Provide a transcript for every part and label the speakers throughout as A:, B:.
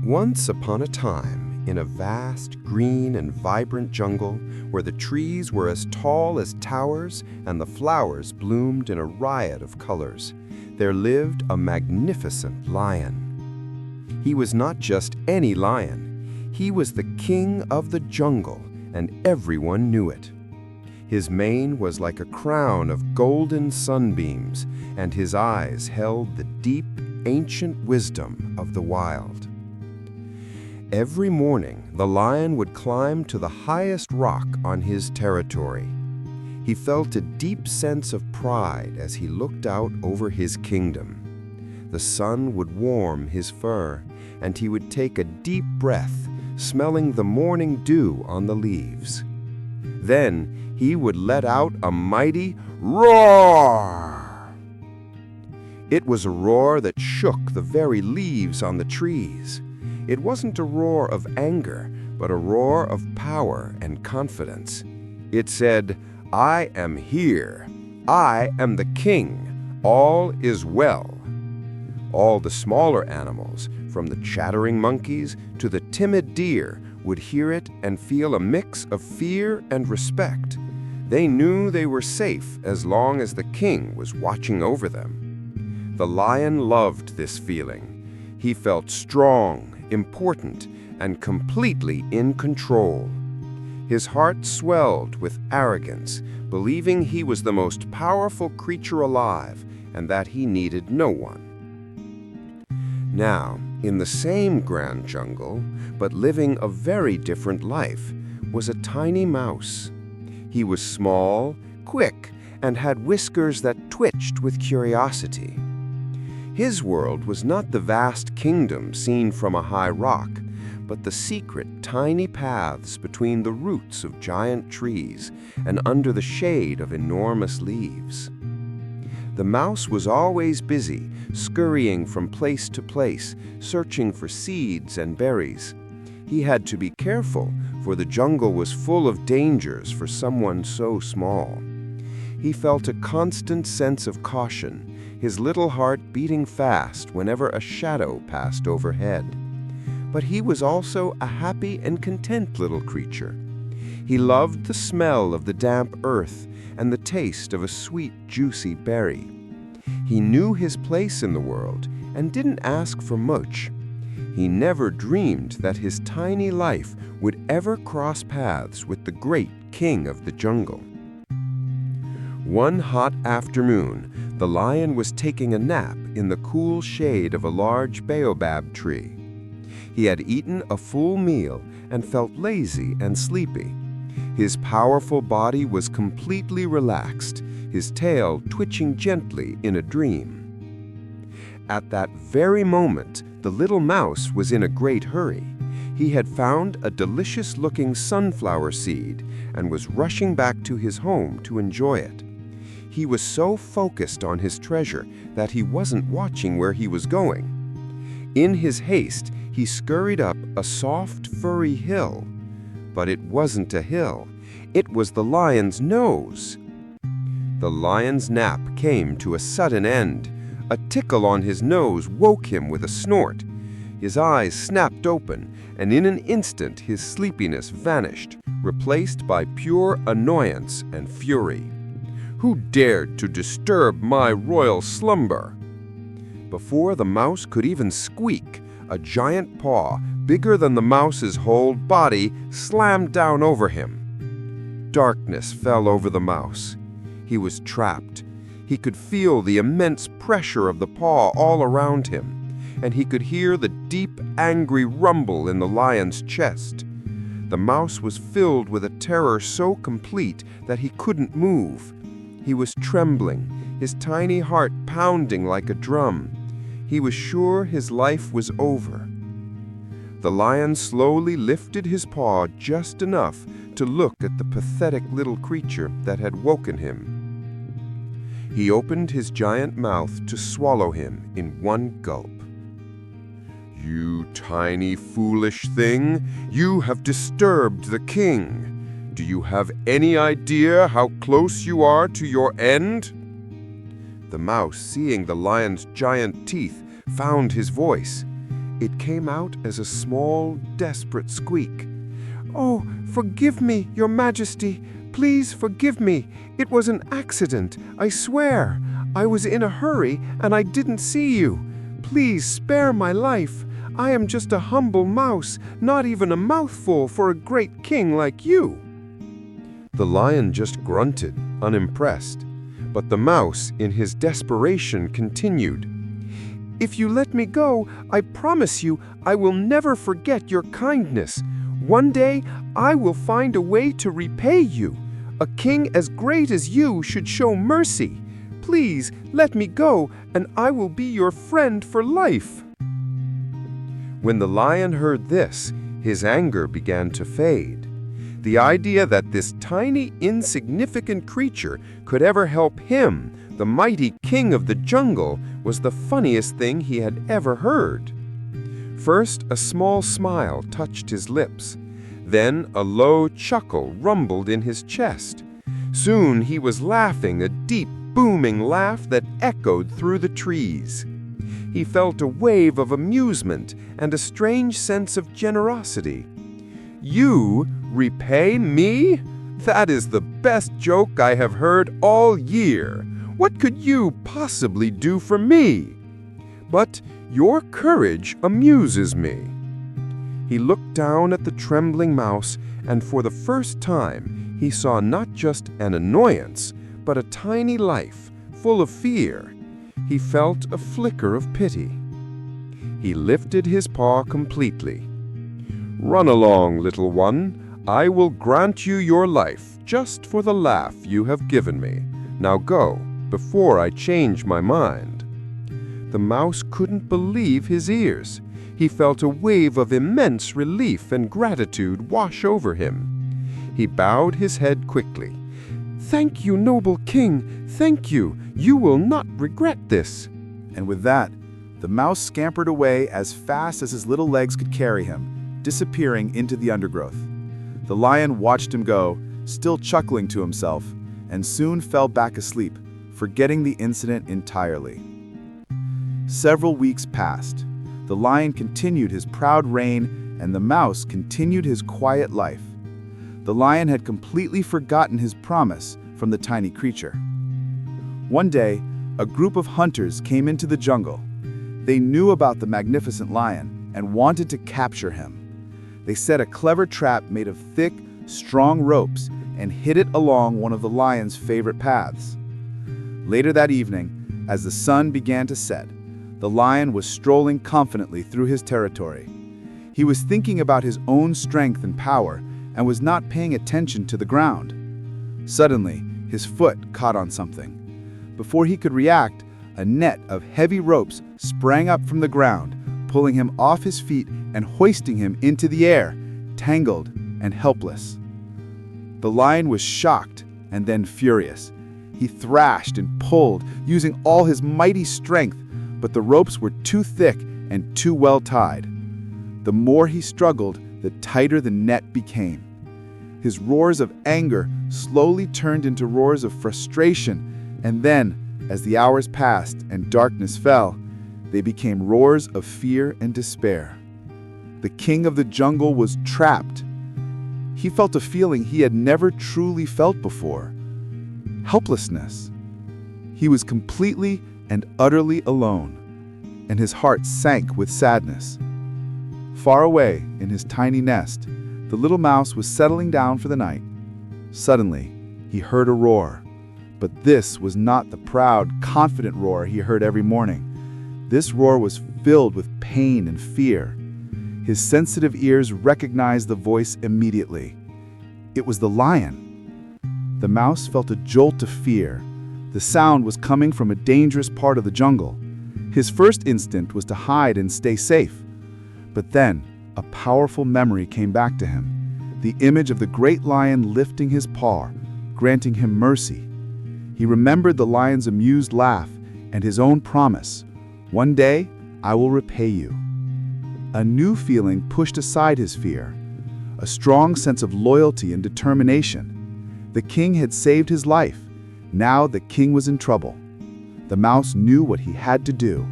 A: Once upon a time, in a vast, green and vibrant jungle where the trees were as tall as towers and the flowers bloomed in a riot of colors, there lived a magnificent lion. He was not just any lion. He was the king of the jungle, and everyone knew it. His mane was like a crown of golden sunbeams, and his eyes held the deep, ancient wisdom of the wild. Every morning, the lion would climb to the highest rock on his territory. He felt a deep sense of pride as he looked out over his kingdom. The sun would warm his fur, and he would take a deep breath, smelling the morning dew on the leaves. Then he would let out a mighty roar. It was a roar that shook the very leaves on the trees. It wasn't a roar of anger, but a roar of power and confidence. It said, "I am here. I am the king. All is well." All the smaller animals, from the chattering monkeys to the timid deer, would hear it and feel a mix of fear and respect. They knew they were safe as long as the king was watching over them. The lion loved this feeling. He felt strong, important, and completely in control. His heart swelled with arrogance, believing he was the most powerful creature alive and that he needed no one. Now, in the same grand jungle, but living a very different life, was a tiny mouse. He was small, quick, and had whiskers that twitched with curiosity. His world was not the vast kingdom seen from a high rock, but the secret, tiny paths between the roots of giant trees and under the shade of enormous leaves. The mouse was always busy, scurrying from place to place, searching for seeds and berries. He had to be careful, for the jungle was full of dangers for someone so small. He felt a constant sense of caution, his little heart beating fast whenever a shadow passed overhead. But he was also a happy and content little creature. He loved the smell of the damp earth and the taste of a sweet, juicy berry. He knew his place in the world and didn't ask for much. He never dreamed that his tiny life would ever cross paths with the great king of the jungle. One hot afternoon, the lion was taking a nap in the cool shade of a large baobab tree. He had eaten a full meal and felt lazy and sleepy. His powerful body was completely relaxed, his tail twitching gently in a dream. At that very moment, the little mouse was in a great hurry. He had found a delicious-looking sunflower seed and was rushing back to his home to enjoy it. He was so focused on his treasure that he wasn't watching where he was going. In his haste, he scurried up a soft, furry hill. But it wasn't a hill. It was the lion's nose. The lion's nap came to a sudden end. A tickle on his nose woke him with a snort. His eyes snapped open, and in an instant his sleepiness vanished, replaced by pure annoyance and fury. Who dared to disturb my royal slumber? Before the mouse could even squeak, a giant paw, bigger than the mouse's whole body, slammed down over him. Darkness fell over the mouse. He was trapped. He could feel the immense pressure of the paw all around him, and he could hear the deep, angry rumble in the lion's chest. The mouse was filled with a terror so complete that he couldn't move. He was trembling, his tiny heart pounding like a drum. He was sure his life was over. The lion slowly lifted his paw just enough to look at the pathetic little creature that had woken him. He opened his giant mouth to swallow him in one gulp. "You tiny, foolish thing, you have disturbed the king. Do you have any idea how close you are to your end?" The mouse, seeing the lion's giant teeth, found his voice. It came out as a small, desperate squeak. "Oh, forgive me, Your Majesty. Please forgive me. It was an accident, I swear. I was in a hurry and I didn't see you. Please spare my life. I am just a humble mouse, not even a mouthful for a great king like you." The lion just grunted, unimpressed. But the mouse, in his desperation, continued. "If you let me go, I promise you I will never forget your kindness. One day I will find a way to repay you. A king as great as you should show mercy. Please let me go, and I will be your friend for life." When the lion heard this, his anger began to fade. The idea that this tiny, insignificant creature could ever help him, the mighty king of the jungle, was the funniest thing he had ever heard. First, a small smile touched his lips. Then a low chuckle rumbled in his chest. Soon he was laughing, a deep, booming laugh that echoed through the trees. He felt a wave of amusement and a strange sense of generosity. "You repay me? That is the best joke I have heard all year. What could you possibly do for me? But your courage amuses me." He looked down at the trembling mouse, and for the first time, he saw not just an annoyance, but a tiny life, full of fear. He felt a flicker of pity. He lifted his paw completely. "Run along, little one. I will grant you your life, just for the laugh you have given me. Now go, before I change my mind." The mouse couldn't believe his ears. He felt a wave of immense relief and gratitude wash over him. He bowed his head quickly. "Thank you, noble king. Thank you. You will not regret this."
B: And with that, the mouse scampered away as fast as his little legs could carry him, disappearing into the undergrowth. The lion watched him go, still chuckling to himself, and soon fell back asleep, forgetting the incident entirely. Several weeks passed. The lion continued his proud reign, and the mouse continued his quiet life. The lion had completely forgotten his promise from the tiny creature. One day, a group of hunters came into the jungle. They knew about the magnificent lion and wanted to capture him. They set a clever trap made of thick, strong ropes and hid it along one of the lion's favorite paths. Later that evening, as the sun began to set, the lion was strolling confidently through his territory. He was thinking about his own strength and power and was not paying attention to the ground. Suddenly, his foot caught on something. Before he could react, a net of heavy ropes sprang up from the ground, pulling him off his feet and hoisting him into the air, tangled and helpless. The lion was shocked and then furious. He thrashed and pulled, using all his mighty strength, but the ropes were too thick and too well tied. The more he struggled, the tighter the net became. His roars of anger slowly turned into roars of frustration, and then, as the hours passed and darkness fell, they became roars of fear and despair. The king of the jungle was trapped. He felt a feeling he had never truly felt before: helplessness. He was completely and utterly alone, and his heart sank with sadness. Far away in his tiny nest, the little mouse was settling down for the night. Suddenly, he heard a roar. But this was not the proud, confident roar he heard every morning. This roar was filled with pain and fear. His sensitive ears recognized the voice immediately. It was the lion. The mouse felt a jolt of fear. The sound was coming from a dangerous part of the jungle. His first instinct was to hide and stay safe. But then, a powerful memory came back to him. The image of the great lion lifting his paw, granting him mercy. He remembered the lion's amused laugh and his own promise: "One day, I will repay you." A new feeling pushed aside his fear, a strong sense of loyalty and determination. The king had saved his life. Now the king was in trouble. The mouse knew what he had to do.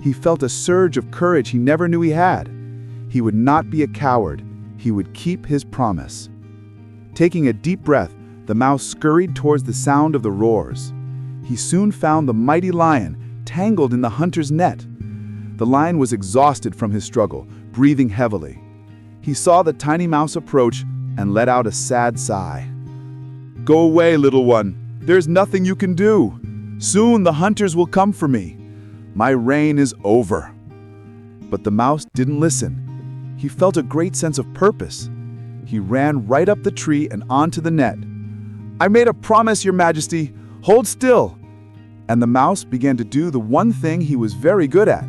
B: He felt a surge of courage he never knew he had. He would not be a coward. He would keep his promise. Taking a deep breath, the mouse scurried towards the sound of the roars. He soon found the mighty lion, tangled in the hunter's net. The lion was exhausted from his struggle, breathing heavily. He saw the tiny mouse approach and let out a sad sigh. "Go away, little one. There's nothing you can do. Soon the hunters will come for me. My reign is over." But the mouse didn't listen. He felt a great sense of purpose. He ran right up the tree and onto the net. "I made a promise, Your Majesty. Hold still." And the mouse began to do the one thing he was very good at.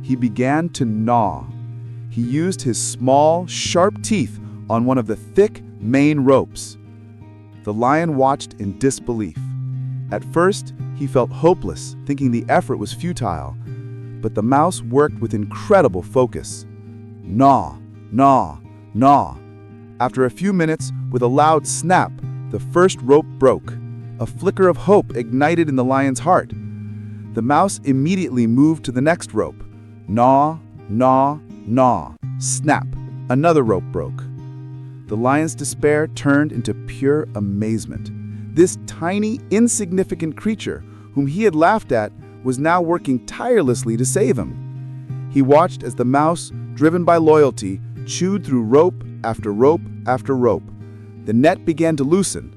B: He began to gnaw. He used his small, sharp teeth on one of the thick main ropes. The lion watched in disbelief. At first, he felt hopeless, thinking the effort was futile. But the mouse worked with incredible focus. Gnaw, gnaw, gnaw. After a few minutes, with a loud snap, the first rope broke. A flicker of hope ignited in the lion's heart. The mouse immediately moved to the next rope. Gnaw, gnaw, gnaw. Snap. Another rope broke. The lion's despair turned into pure amazement. This tiny, insignificant creature, whom he had laughed at, was now working tirelessly to save him. He watched as the mouse, driven by loyalty, chewed through rope after rope after rope. The net began to loosen.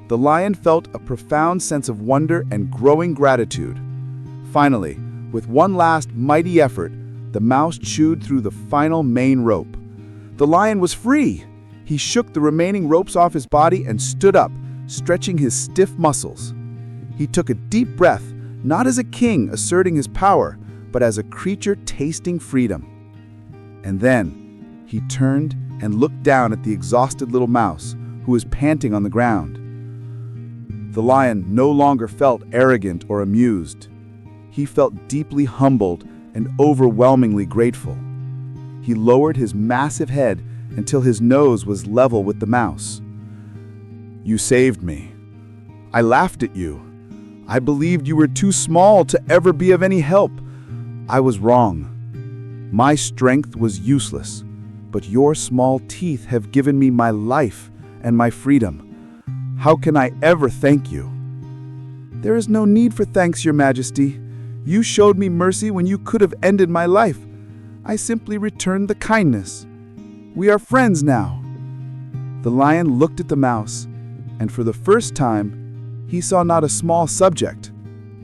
B: The lion felt a profound sense of wonder and growing gratitude. Finally, with one last mighty effort, the mouse chewed through the final main rope. The lion was free. He shook the remaining ropes off his body and stood up, stretching his stiff muscles. He took a deep breath, not as a king asserting his power, but as a creature tasting freedom. And then, he turned and looked down at the exhausted little mouse, who was panting on the ground. The lion no longer felt arrogant or amused. He felt deeply humbled and overwhelmingly grateful. He lowered his massive head until his nose was level with the mouse. "You saved me. I laughed at you. I believed you were too small to ever be of any help. I was wrong. My strength was useless, but your small teeth have given me my life and my freedom. How can I ever thank you?" "There is no need for thanks, Your Majesty. You showed me mercy when you could have ended my life. I simply returned the kindness. We are friends now." The lion looked at the mouse, and for the first time, he saw not a small subject,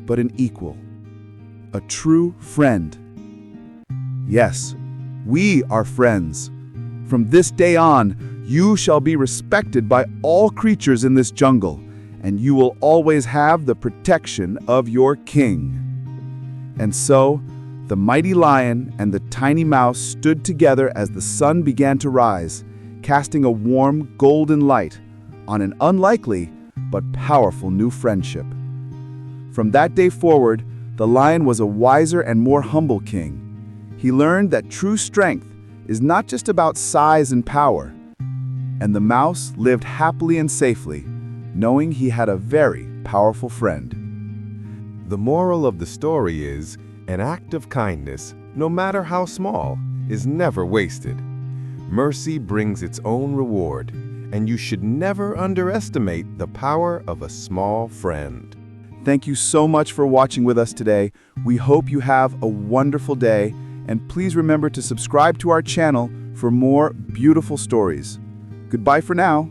B: but an equal, a true friend. "Yes, we are friends. From this day on, you shall be respected by all creatures in this jungle, and you will always have the protection of your king." And so, the mighty lion and the tiny mouse stood together as the sun began to rise, casting a warm, golden light on an unlikely but powerful new friendship. From that day forward, the lion was a wiser and more humble king. He learned that true strength is not just about size and power. And the mouse lived happily and safely, knowing he had a very powerful friend.
A: The moral of the story is, an act of kindness, no matter how small, is never wasted. Mercy brings its own reward, and you should never underestimate the power of a small friend.
B: Thank you so much for watching with us today. We hope you have a wonderful day, and please remember to subscribe to our channel for more beautiful stories. Goodbye for now.